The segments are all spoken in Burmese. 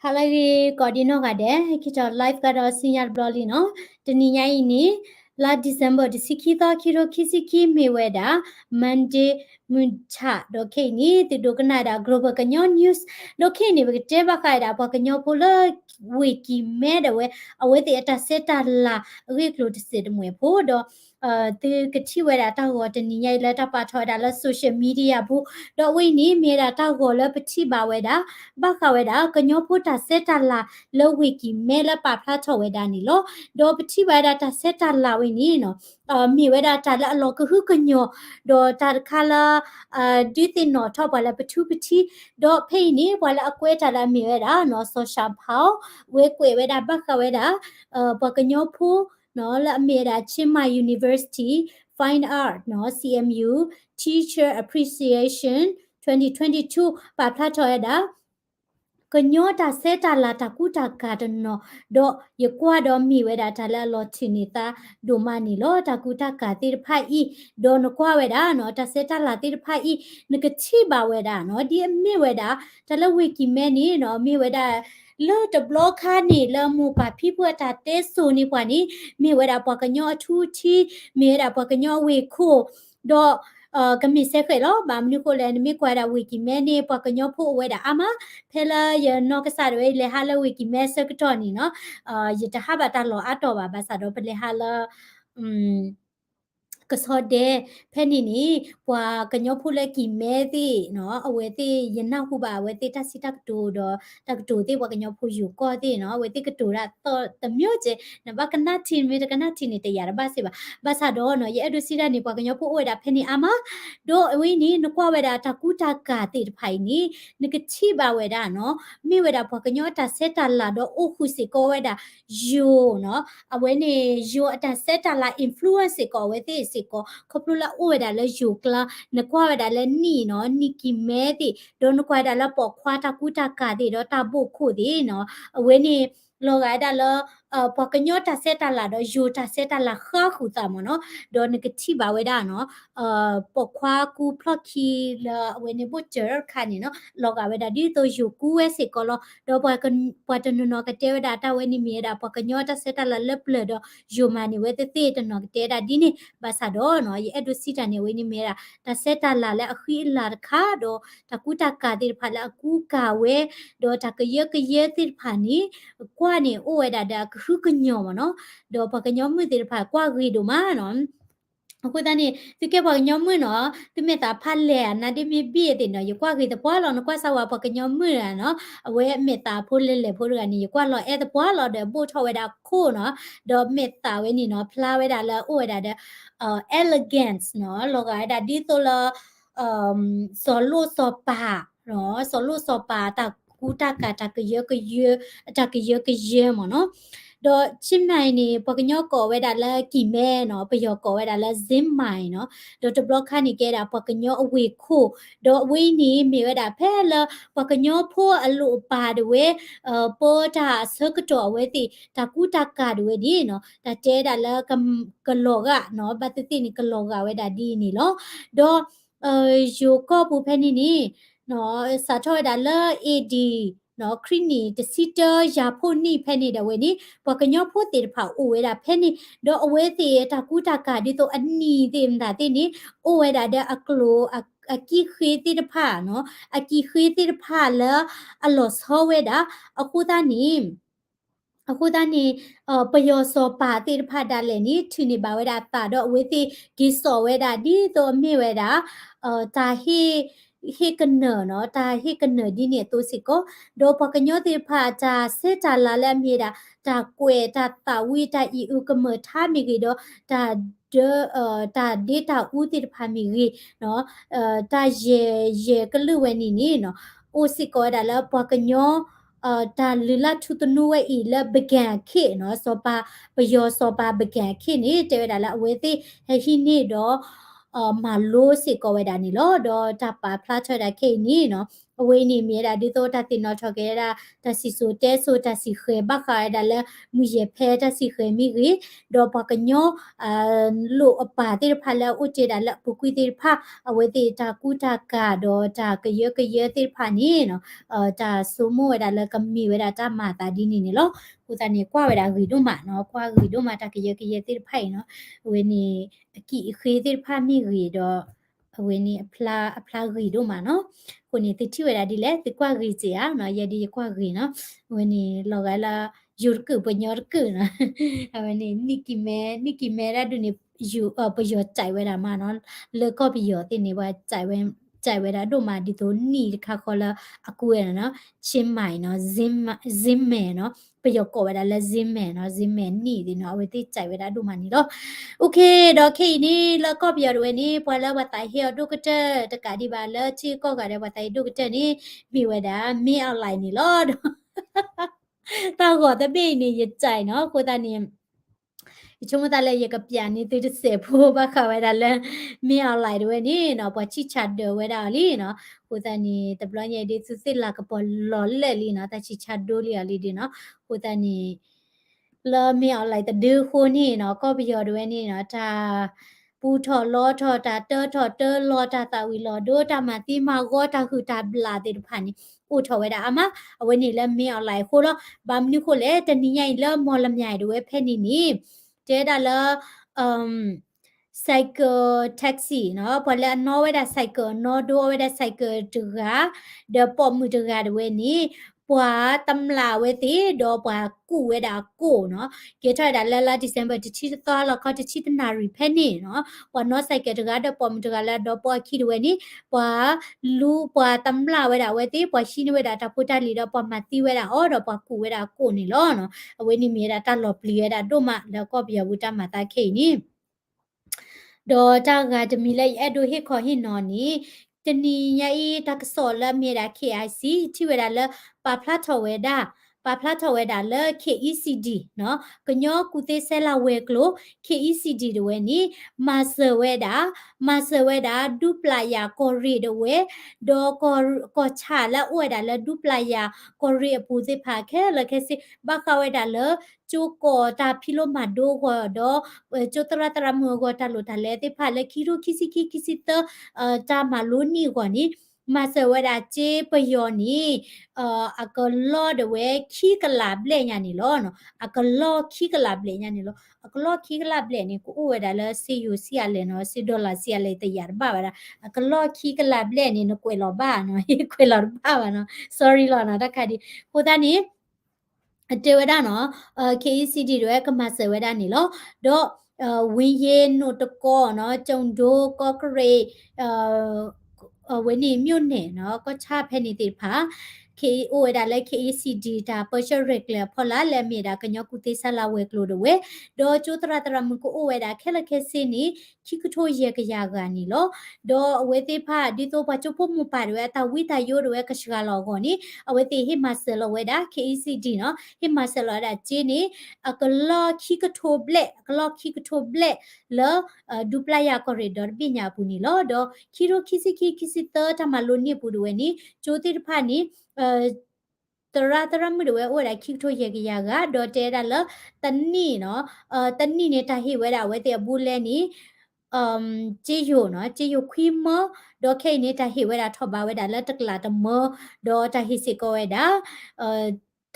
Halagi Cordino Gade, Kita Life Gada Senior Blolino, Teniaini, La December, the Sikita Kiro Kisiki Meweda, Monday Muncha, Dokeni, the Doganada Global Canyon News, Lokeni, with Jebakaida, Pocanyopola, Wiki, Medawe, away the Etaseta La, recruit said Mwepodo. The Katiweda Tago, the Nia letter part of the social media book, the way ni made a tago, Petiba Weda, Bakaweda, Kanyoputa Setala, Low Wiki, Mela Paplato Wedanilo, do Petiweda Setala Winino, Miweda Tala Lokahukanyo, do Tarkala, Dithino, Topala Petupeti, do Penny, while Aqueta la Miweda, no so shampao, Weda Bakaweda, Bakanyopu, no la Mira Chima University, Fine Art, no CMU, Teacher Appreciation 2022, Paplatoeda, Kanyota seta la takuta kadano do yekwa do mi weda tala lo tinita do mani lo takuta katir pai do no kwa weda no ta seta la tir pai nikatiba weda no di mi weda tala wiki meni no mi weda lo the block ni lo mu pa people ta te so ni kwa ni mi weda pa kanyo tu ti mi weda pa kanyo we ko doကမစ်ဆက်ခဲလောဘာမနုကိုလည်းနမကွာဝီကီမဲနေပကညောဖို့ဝဲတာအမဖဲလာရနောကစားရဲလေဟာလဝီကီမဲဆက်တော့နီနော်ရတဟာဘတာလောအတော့ပါဘာစားတော့ပလေဟာလာကစောတဲ့ဖဲနီနီပွာကညောဖူလက်ကီမဲသည်နော်အဝဲသည်ယနာခုပါဝဲသည်တစီတက်တူတော့တက်တူသည်ပွာကညောဖူယူကောသည်နော်ဝဲသည်ကတူရတော့တမျိုးကျနဘကနာတီမီတကနာတီနေတရရပါစေပါဘာသာတော့နော်ရဲ့အဒူစီရနေပွာကညောဖူဝဲတာဖဲနီအမတော့အဝင်းနီနကွာဝဲတာတကူတာကာတိဖိုင်နီနကချိပါဝဲတာနော်မိဝဲတာပွာကညောတာဆက်တာလာတော့အခုစီကောဝဲတာယူနော်အဝဲနေယူအတာဆက်တာလာ influence ကောဝဲသည်စီကောခပလူလာအိုဝဲတာလဲယူကလာနကွာဝဲတာလဲနီနော်နီကီမဲတိဒေါနကွာတာလာပေါ်ခွာတာကူတာကာတိတော့တာဖို့ခုဒီနော်အဝဲနေလောကဒါလောပကညောတာဆက်တာလာတော့ယူတာဆက်တာလာခါခုတာမနော်ဒေါနကတိပါဝဲတာနော်ပခွာကူဖလခီလာဝဲနေဘချာခါနီနော်လောကဝဲတာဒီတော့ယူကူဝဲစေကောလောတော့ပတနနောကတဲဝဲတာတာဝဲနီမီတာပကညောတာဆက်တာလာလက်ပလတော့ယူမနီဝဲတဲ့တနောကတဲတာဒီနေဘာသာတော့နော်ရဲ့အဒုစီတန်နေဝဲနီမီတာတာဆက်တာလာလက်အခီလာခါတော့တကူတာကာတိဖလာကူကာဝဲတော့တကရကရတိဖာနီကွာနေအိုဝဲတာဒါခုကညောမနော်တော့ပကညောမှုတိဖာကွာဂီဒိုမာနော်အခုတန်းနေသူကပေါ်ညောမွနော်သူမေတာဖတ်လဲနာဒီမီဘီတဲ့နော်ရကွာခေတပွားလောနကွာဆဝါပကညောမွရနော်အဝဲမေတာဖိုးလဲလဲဖိုးရကနေကွာလောအဲ့တပွားလောတဲ့ပို့ထော်ဝဲတာခိုးနော်ဒေါ်မေတာဝဲနေနော်ဖလာဝဲတာလဲအိုဝဲတာတဲ့elegance နော်လောကအဲ့ဒါဒီဆိုလောဆောလို့ဆောပါနော်ဆောလို့ဆောပါတာကူတာကတာကရကရတာကရကရမနော်တော့ချင်းနိုင်နေပကညောကောဝဲတာလဲကီမဲနော်ပယောကောဝဲတာလဲဇင်းမိုင်နော်တော့တဘလခါနေကဲတာပကညောအဝေခိုတော့အဝေးနေမြေဝဲတာဖဲလပကညောဖိုးအလူပါတဝဲပေါ်တာဆကတော်ဝဲတိတကူတကတဝဲဒီနော်တတဲတာလဲကလောကနော်ဘတ်တိနေကလောကဝဲတာဒီနေလောတော့ယိုကောပူဖဲနေနေနော်စာထောတာလဲ ADနော်ခရီနီတစီတာယာဖို့နိဖဲနေတယ်ဝဲနိပကညောဖို့တေတဖာအိုဝဲတာဖဲနေတော့အဝဲတေတကူတာကဒီတော့အနီတေမတာတေနိအိုဝဲတာတဲ့အကလိုအကီခေတေတဖာနော်အကီခေတေတဖာလာအလောဆောဝဲတာအခုသားနိအခုတန်းနေပယောစောပါတိဖတ်တာလည်းနိထင်းနေပါဝဲတာတာတော့ဝေတိဂီစောဝဲတာဒီတော့မြေဝဲတာတာဟေကနော်တာဟေကနဒီနေတူစီကိုဒေါ်ပကညောတိဖာတာစေတာလာလည်းမြေတာတာကွယ်တာတာဝီတာဤဥကမထားမိကြီးတော့တာတာဒေတာဦးတိဖာမိကြီးနော်တာရေကလူဝဲနေနေနော်အိုစီကိုဒါလာပကညောဒါလီလာထုတနူဝဲဤလဘကန်ခေနော်စောပါပယောစောပါဘကန်ခေနေတဲဒါလာအဝဲသေးဟိနေတော့မာလို့စီကောဝဲတာနီလို့တော့တပါဖလာချတာခေနီနော် အဝေးနေမြေတာဒီတော့တာတင်တော့ထော်ခဲ့တာတစီဆိုတဲဆိုတာစီခဲဘခါဒါလမူရဖဲတစီခဲမိရီဒေါ်ပကညောလိုအပါတေဖာလာဥတေဒါလပုကွေတေဖာအဝေတေတာကူတာကတော့တာကရတေဖာနီနော်တာဆိုမိုဒါလကမီဝဒါတာမာတာဒီနီနီလောကိုတန်နေကွာဝဒါဂီဒိုမာနော်ကွာဂီဒိုမာတာကရတေဖိုင်နော်ဝေနေအကီခေတေဖာမီရီတော့အဝေနေအဖလာဂီဒိုမာနော်ကိုနေတိဝဲတာဒီလေတိကွာဂီစီယာနော်ယဒီကွာဂီနော်ဝနေလောကလာယူရကပညောရကနော်အဝနေနိကီမဲရဒုနေယူပယောကြိုင်ဝဲတာမနော်လေကောပယောတင်နေဝကြိုင်ဝဲတာတို့မာဒီတိုနီခါခေါ်လာအကူရနော်ချင်းမိုင်နော်ဇင်မဲနော်ပယောကောဝဲတာလဲဇင်မဲနော်ဇင်မဲနီဒီနော်အဝတိကြိုင်ဝဲတာတို့မာနီတော့โอเคတော့ခေနီလကော့ပြော်ဝဲနီပွာလဝတိုင်ဟေဒုကတတကဒီပါလချီကော့ကတဲ့ဝတိုင်ဒုကတနီမိဝဲတာမင်းအောက်လိုက်နီလောတော့တပိနေရကြိုင်နော်ကိုတနီချုံမတလည်းရကပြန်နေသူတစေဖို့ဘခဝဲတာလဲမင်းအောက်လိုက်တွေနီနော်ပွာချီချတ်ဒဝဲတာလီနော်ကိုတနီတပလညေဒီသူစစ်လာကပေါ်လော်လဲလီနော်တချီချတ်ဒိုလီအလီဒီနော်ကိုတနီလာမင်းအောက်လိုက်တဲ့ခိုးနီနော်ကော့ပြော်တွေနီနော်တာပူထော်လောထော်တာထော်တလောတာတာဝီလောဒိုတာမတိမာဂောတာခုတာဘလာတေဖာနီဥထော်ဝဲတာအမအဝဲနေလဲမင်းအောက်လိုက်ခိုးလောဘာမနုခိုလဲတနီရိုင်လဲမော်လမြိုင်တွေဖဲနီနီတဲတာလဲcycle taxi နော်ဘလနော်ဝဲတာ cycle နော်ဒိုဝဲတာ cycle တူကဒပေါ်မူတူကဒဝဲနီပွာတမလာဝဲတီဒေါ်ပွာကူဝဲတာကိုနော်ကေထတာလာဒီဇင်ဘာတချီသွားလောက်ခတချီတနာရီဖဲနေနော်ပွာနော် cycle တူကဒပေါ်မူတူကလာဒေါ်ပွာခီဒဝဲနီပွာလူပွာတမလာဝဲတာဝဲတီပွာရှိနေဝဲတာတဖူတာလီတော့ပွာမတီဝဲတာအော်တော့ပွာကူဝဲတာကိုနေလောနော်အဝဲနီမြေတာတလော်ပလီရတာတို့မလောကော့ပြဝူတာမတာခိနီဒေါ်တာကတမီလိုက်အဒိုဟစ်ခေါ်ဟိနော်နီတနီယီတကဆောလမြေတာ KIC ထိဝဲတာလပါဖလာထော်ဝဲတာပါဖလာထော်ဝဲတာလ KECD နော်ကညောကုသေးဆဲလာဝဲကလို KECD တဝဲနီမာဆဝဲတာဒူပလာယာကော်ရီတဝဲဒေါ်ကောချာလာဝဲတာလဒူပလာယာကော်ရီအပူစေဖာခဲလခဲစီဘခဝဲတာလကျိုကောတာဖီလိုမာဒိုကောဒေါ်ကျိုတရတရမောကောတာလိုတာလဲတေဖာလဲခီရိုခီစီတတာမလိုနီကောနီမာဆဝဒချေပယောနီအကလောဒဝဲခီကလာဘလေညာနီလောနော်အကလောခီကလာဘလေညာနီလောအကလောခီကလာဘလေနီကိုဝဲဒါလဲစီယူစီရလဲနော်စီဒေါ်လာစီရလဲတရပါပါအကလောခီကလာဘလေနီနကွေလောပါနော်ကွေလောပါပါနော် sorry လောနော်တခါဒီကိုသားနီတေဝဒနော်KECD တွေကမဆဝဒနီလောတော့ဝင်းရဲနိုတကောနော်ကျုံဒိုကော့ကရေဝင်းနေမြို့နယ်နော်ကောချဖဲနေတိဖာ KO ဒါလဲ KECD ဒါ partial regular ဖော်လာလဲမြေဒါကညောကုသေးဆလာဝဲကလို့တော့ဝဲဒေါ်ကျိုတရတရမကိုအိုဝဲဒါခဲလခဲစင်းနီခိကထိုရေကရကနီလောဒေါ်အဝဲတိဖာဒီတော့ပချိုဖို့မပါရတာဝိတာယိုတော့ကရှကလောကောနီအဝဲတိဟိမဆလဝဲဒါ KECD နော်ဟိမဆလဒါဂျင်းနီအကလောခိကထိုဘလက်အကလောခိကထိုဘလက်လောဒူပလာယာကော်ရီဒေါ်ပညာပူနီလောဒေါ်ခီရိုခီစီတတမလိုနီပူဒဝဲနီကျိုတိဖာနီတရမဒဝဲဝဲခိထိုရေကရကဒေါ်တဲဒါလတနီနော်တနီနေတာဟိဝဲဒါဝဲတဲ့ဘူးလဲနီကြေယိုနော်ကြေယိုခွီမဒေါ်ခိနေတာဟိဝဲဒါထော့ပါဝဲဒါလက်တကလာတမဒေါ်တဟိစီကောဝဲဒါ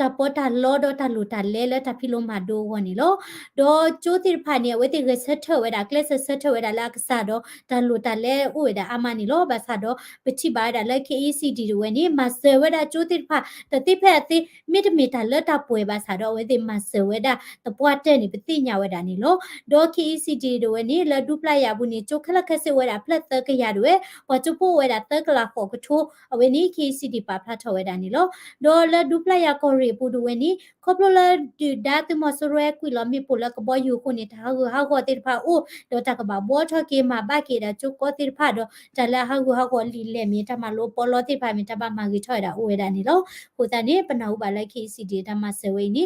တပေါ်တာလောဒတာလူတာလဲတာဖီလိုမာဒိုဝနီလောဒေါ်ကျိုးတိဖာနေဝဲတိရဆက်ထဝဲဒါကလစ်ဆက်ထဝဲဒါလာကစားတော့တာလူတာလဲဥဝဲဒါအမနီလောဘာစားတော့ပချိပါဒါလဲ KECD ဝဲနေမဆဝဲဒါကျိုးတိဖာတတိဖက်အတိမီတတာလက်တာပွဲဘာစားတော့ဝဲတိမဆဝဲဒါတပွားတဲ့နေပတိညာဝဲဒါနီလောဒေါ် KECD ဝဲနေလဒူပလာယာဘူးနေကျိုးခလခက်ဆဝဲဒါဖလက်တကရတွေဝကျပိုးဝဲဒါတကလာခေါ်ကထိုးအဝဲနေ KECD ပါဖတ်ထဝဲဒါနီလောဒေါ်လဒူပလာယာကော်ရီပူဒဝဲနီခေါပလလာဒီဒါတမဆရဲကွီလာမီပူလကဘယူခုနေတာဟာကောတိဖာအိုဒေါ်တကဘာဘောထကေမာဘကေဒါကျိုကောတိဖာဒေါ်တလာဟာကောလီလေမီတမလိုပေါ်လောတိဖာမီတပါမာဂီထွဲတာအိုဝဲဒါနီလောဟိုတန်နေပနာဥပါလိုက် KCD တမဆဝဲနီ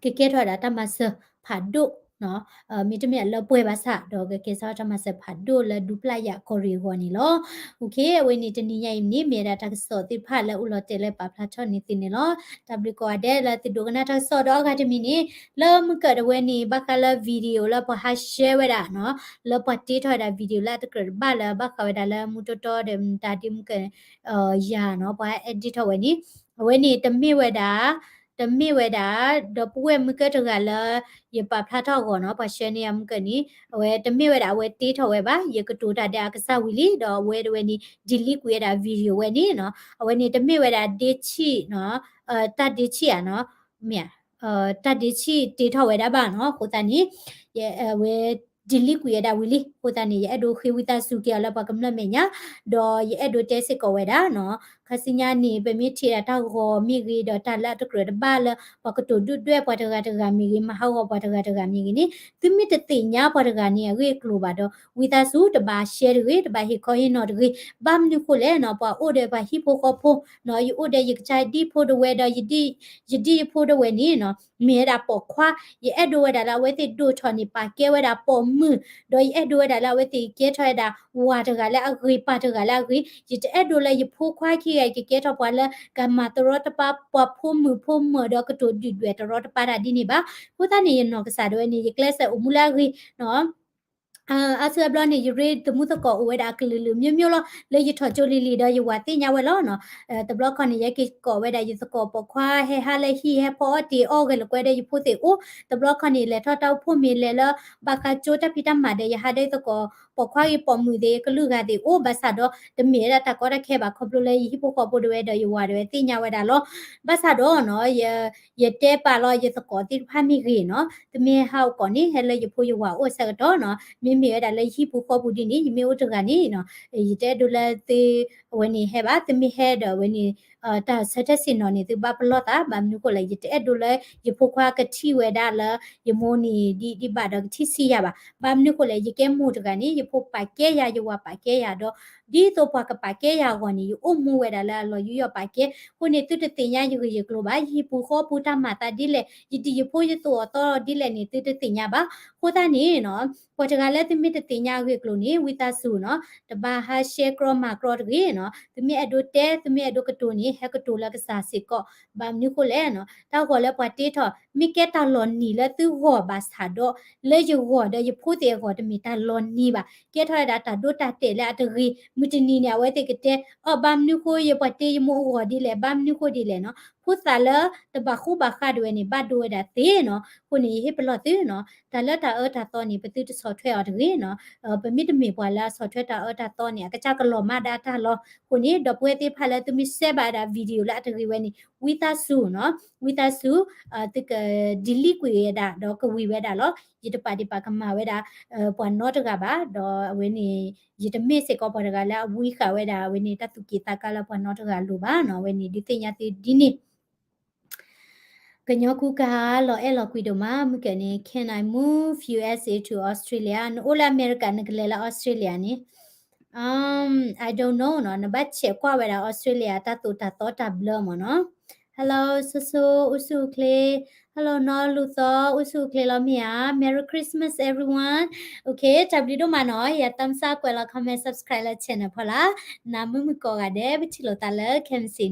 ကေထွဲတာတမဆဖာဒို နော်မီတမီလပွဲပါစာတော့ကေဆောတမစဖတ်ဒိုလဒူပလာယာကိုရီဟောနီလောโอเคဝနီတနီယိုင်နီမေရာတက်ဆောတိဖာလဥလတဲလေပါဖလာချောနီတင်နီလောတဘလကိုအဒဲလာတိဒိုကနာတက်ဆောတော့ကတမီနီလောမကရဝနီဘကလာဗီဒီယိုလပဟာရှဲဝဒါနော်လပတီထော်ဒါဗီဒီယိုလာတကရဘာလာဘခဝဒါလာမူတိုတော်ဒမ်တာတိမကယာနော်ဘာအက်ဒီထော်ဝနီဝနီတမီဝဒါတမီဝဒါဒပွဲမကတကလာยปะพลาทอกเนาะปะเชเนียมกะนี่เวตะมิเวดาเวตีทอเวบายกะตูตาดากะซะวิลีดอเวดเวนี่ดิลิกูยดาวิดีโอเวนี่เนาะเวนี่ตะมิเวดาเดชิเนาะตัดเดชิอ่ะเนาะเมียตัดเดชิตีทอเวดาบาเนาะโคตานี่เยเวดิลิกูยดาวิลีโคตานี่ยะดูคิวิตาสุเกียละปะกำละเมญะดอยะดูเตสิกอเวดาเนาะคาสิญานี่เปมิทีตาโกมิกีดอตาละตะกรดบาละปะกะตูดุด้วยปะตะกะตะกะมิกีมหาวปะตะกะตะกะมิกีนี่ သူမီတတိညာပရဂနီရေကလိုပါတော့ဝီတာစုတဘာရှယ်ရေတဘာဟီခေါ်ရင်တော့ရေဘမ်လူခိုလဲနော်ပါအိုဒေဘာဟီပိုကောဖိုနော်ယူအိုဒေယကချိုင်ဒီဖိုဒဝဲဒယဒီဖိုဒဝဲနီနော်မေရာပေါ်ခွာယအဲ့ဒဝဲဒါလာဝဲတိဒိုချော်နီပါကဲဝဲဒါပေါ်မှုတော့ယအဲ့ဒဝဲဒါလာဝဲတိကဲထွဲဒါဝါတကလည်းအဂရီပါတကလည်းအဂရီယအဲ့ဒိုလဲယဖိုခွာခိရကဲထော်ပါလဲကမ္မတရတပါပဖိုမှုဖိုမှုတော့ကတိုဒီဒွဲတရတပါဒါဒီနေပါဟိုတနေနော်ကစားတော့နေကလက်ဆအမူလာဂီနော်အဆဘလနေရီတမှုတကောဝဲဒါကလလူမျိုးမျိုးလောလေရထော်ချိုလီလီတော့ယဝတိညာဝဲလောနော်တဘလခနေရကိကောဝဲဒါယစကောပခွာဟဲဟာလေဟီဟဲပေါ်တီအောဂလကွဲတဲ့ယဖို့တေအိုတဘလခနေလေထော်တောက်ဖို့မီလေလဘကချိုတပိတမတဲ့ယဟာတဲ့တကောပခွာရပေါ်မှုတဲ့ကလူကတဲ့အိုဘဆာတော့တမီရတကောရခဲပါခပလိုလေဟီပိုကောပိုဒဝဲတဲ့ယဝတဲ့တိညာဝဲဒါလောဘဆာတော့နော်ယတဲပါလောယစကောတိဖာမီရီနော်တမီဟောက်ကောနိဟဲလေယဖို့ယဝအိုဆက်တော့နော်မိမိရတာလေဟိပူခေါ်ပူဒီနီမေဥတကနီနော်ယတဲဒူလာတေဝနီဟဲပါတမီဟဲဒဝနီတာဆက်တဲ့စင်နော်နီသူဘပလော့တာဗမ်နုကိုလေယတဲဒူလေယဖို့ခွာကတိဝဲဒါလာယမိုနီဒီဘာဒတိစီရပါဗမ်နုကိုလေယကဲမူတကနီယဖို့ပါကဲရယဝပါကဲရတော့ဒီတော့ပါကပါကဲရကောနီအုံမူဝဲဒါလာလောယူရပါကဲကိုနေတူတတင်ရယူရကလိုပါဟိပူခေါ်ပူတာမာတာဒီလေယဒီယဖို့ယတော့တော့ဒီလေနေတူတတင်ရပါခိုးတာနေနော်ပေါ်တကလည်းတမီတတင်ညာဝေကလိုနေဝီတာဆူနော်တဘာဟာရှေကရမာကရတကြီးနော်တမီအဒိုတဲတမီအဒိုကတိုနေဟက်ကတိုလကစားစီကောဘာမျိုးကိုလဲနော်တောက်ကောလဲပွားတေးထော်မိကဲတာလွန်နီလဲသူဟောဘာသာတော့လဲယူဟောတဲ့ယဖို့တေဟောတမီတာလွန်နီပါကဲထော်ဒါတာဒိုတာတေလဲအတကြီးမတနီနေဝဲတေကတဲ့အော်ဘာမျိုးကိုရပွားတေးမို့ဟောဒီလဲဘာမျိုးကိုဒီလဲနော်ဖုသလာတဘခုဘခါတွေနေဘတ်ဒိုဒါတေနော်ကိုနေဟိပလော့တေနော်ဒါလက်တာတာတော့နေပတိတဆော့ထွဲအောင်တကြီးနော်ပမိတမေပွာလာဆော့ထွဲတာတာတော့နေကကြကလောမဒါတာလောကိုနေဒပွဲတိဖလာတမီဆေဘာဒါဗီဒီယိုလာတကြီးဝဲနေဝီတာဆူနော်ဝီတာဆူတကဒီလီကွေဒါတော့ကဝီဝဲဒါလောယတပါတိပါကမဝဲဒါပွာနော့တကပါတော့ဝဲနေယတမေစေကောပေါ်တကလာဝီခဝဲဒါဝဲနေတတုကီတာကလာပွာနော့တကလိုပါနော်ဝဲနေဒီတင်ရတိဒီနေကညောကူကာလောအဲလောကွီဒိုမာမကနေ Can I move USA to Australia နိုလာအမေရိကန်ကလေးလာ Australia နီI don't know နော်နဘတ်ချက်ကွာဝဲတာ Australia တတူတတော့တဘလမနော် Hello ဆဆူဥစုကလေး Hello နော်လူသောဥစုကလေးလောမီယာ Merry Christmas everyone Okay တဘလီတို့မနော်ရတမ်စာကွယ်လာ comment subscribe လာ channel ဖလားနာမမကောကတဲ့ဘချီလိုတလဲ can see